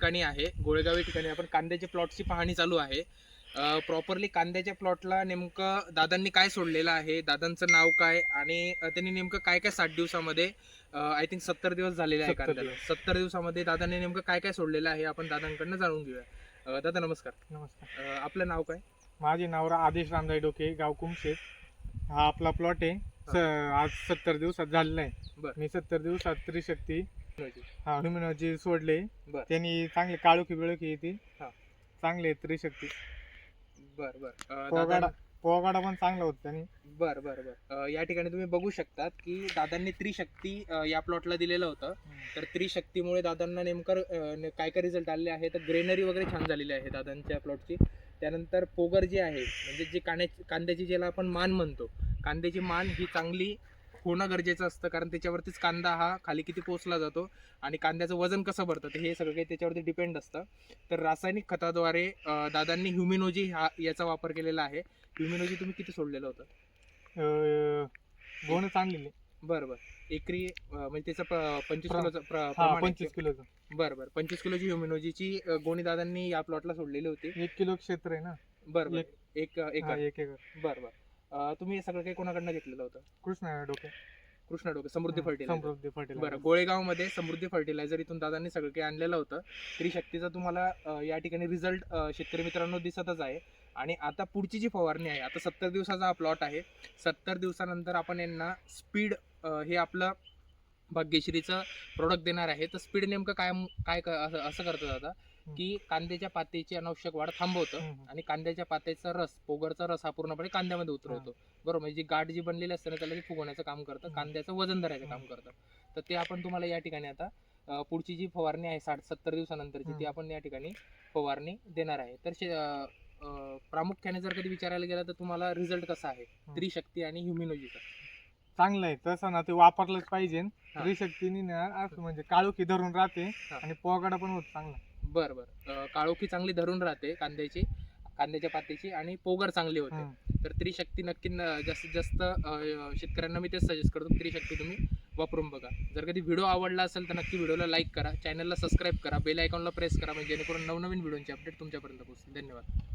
ठिकाणी आहे, गोळेगाव या ठिकाणी आपण कांद्याच्या प्लॉटची पाहणी चालू आहे. प्रॉपरली कांद्याच्या प्लॉटला नेमकं दादांनी काय सोडलेलं आहे, दादांचं नाव काय आणि त्यांनी नेमकं काय काय 60 दिवसामध्ये आय थिंक 70 दिवस झालेले आहे 70 कांद्याला. दिवस. 70 दिवसामध्ये दादांनी नेमकं काय काय सोडलेलं आहे आपण दादांकडनं जाणून घेऊया. दादा नमस्कार. नमस्कार. आपलं नाव काय? माझे नाव आदेश रामदाई डोके, गाव कुमशेत. हा आपला प्लॉट आहे. आज 70 दिवसात झालेला आहे. बरं. मी 70 दिवसात त्रिशक्ती हा. हनुमानाची सोडले. बरं. त्यांनी चांगली काळोखी बिळोखी येते. हा. चांगले त्रिशक्ती. बर बर. पोगाडा पण चांगला होता त्यांनी. बर बर बर. या ठिकाणी तुम्ही बघू शकतात की दादांनी त्रिशक्ती या प्लॉटला दिलेलं होतं. तर त्रिशक्तीमुळे दादांना नेमकं काय काय रिझल्ट आलेले आहे, तर ग्रेनरी वगैरे छान झालेली आहे दादांच्या प्लॉटची. त्यानंतर पोगर जी आहे म्हणजे जी कांद्याची ज्याला आपण मान म्हणतो, कांद्याची मान ही चांगली होणं गरजेचं असतं, कारण त्याच्यावरतीच कांदा हा खाली किती पोचला जातो आणि कांद्याचं वजन कसं भरतं ते हे सगळं काही त्याच्यावरती डिपेंड असतं. तर रासायनिक खताद्वारे दादांनी ह्युमिनोजी याचा वापर केलेला आहे. ह्युमिनोजी तुम्ही किती सोडलेलं होतं? गोण चांगली. बरं बरं. एकरी म्हणजे त्याचं 25 किलोचं 25 किलोचं. बरं बरं. 25 किलोची ह्युमिनोजीची गोणी दादांनी या प्लॉटला सोडलेली होती. 1 किलो क्षेत्र आहे ना. बरं बरं. एक हा, एकर. 1 एकर. बरं बरं. तुम्ही हे सगळं काही कोणाकडनं घेतलेलं होतं? कृष्णा डोके. कृष्णा डोके, समृद्धी फर्टिलायझर. समृद्धी बरं. फर्टिलायझर. गोळेगावमध्ये समृद्धी फर्टिलायझर इथून दादांनी सगळं काही आणलेलं होतं. त्रिशक्तीचा तुम्हाला या ठिकाणी रिझल्ट शेतकरी मित्रांनो दिसतच आहे. आणि आता पुढची जी फवारणी आहे, आता 70 दिवसाचा हा प्लॉट आहे. 70 दिवसानंतर आपण यांना स्पीड हे आपलं भाग्यश्रीचं प्रोडक्ट देणार आहे. तर स्पीड नेमकं काय काय असं करतं दादा की कांद्याच्या पातीची अनावश्यक वाढ थांबवतं आणि कांद्याच्या पात्याचा रस, पोगरचा रस हा पूर्णपणे कांद्यामध्ये उतरवतो. बरोबर. म्हणजे जी गाठ जी बनलेली असते ना त्याला ते फुगवण्याचं काम करतं, कांद्याचं वजन धरायचं काम करतं. तर ते आपण तुम्हाला या ठिकाणी आता पुढची जी फवारणी आहे 60-70 दिवसानंतरची ती आपण या ठिकाणी फवारणी देणार आहे. तर प्रामुख्याने जर कधी विचारायला गेलं तर तुम्हाला रिझल्ट कसा आहे त्रिशक्ती आणि ह्युमिनोजीचा? चांगलं आहे. तसं ना ते वापरलंच पाहिजे. त्रिशक्तीने ना असं म्हणजे काळोखी धरून राहते आणि पोगाडा पण होत चांगला. बरं बरं. काळोखी चांगली धरून राहते कांद्याच्या पातीची आणि पोगर चांगली होते. तर त्रिशक्ती नक्की जास्तीत जास्त शेतकऱ्यांना मी तेच सजेस्ट करतो, त्रिशक्ती तुम्ही वापरून बघा. जर कधी व्हिडिओ आवडला असेल तर नक्की व्हिडिओला लाईक करा, चॅनलला सबस्क्राईब करा, बेल आयकॉनला प्रेस करा, म्हणजे जेणेकरून नवनवीन व्हिडिओचे अपडेट तुमच्यापर्यंत पोहोचतील. धन्यवाद.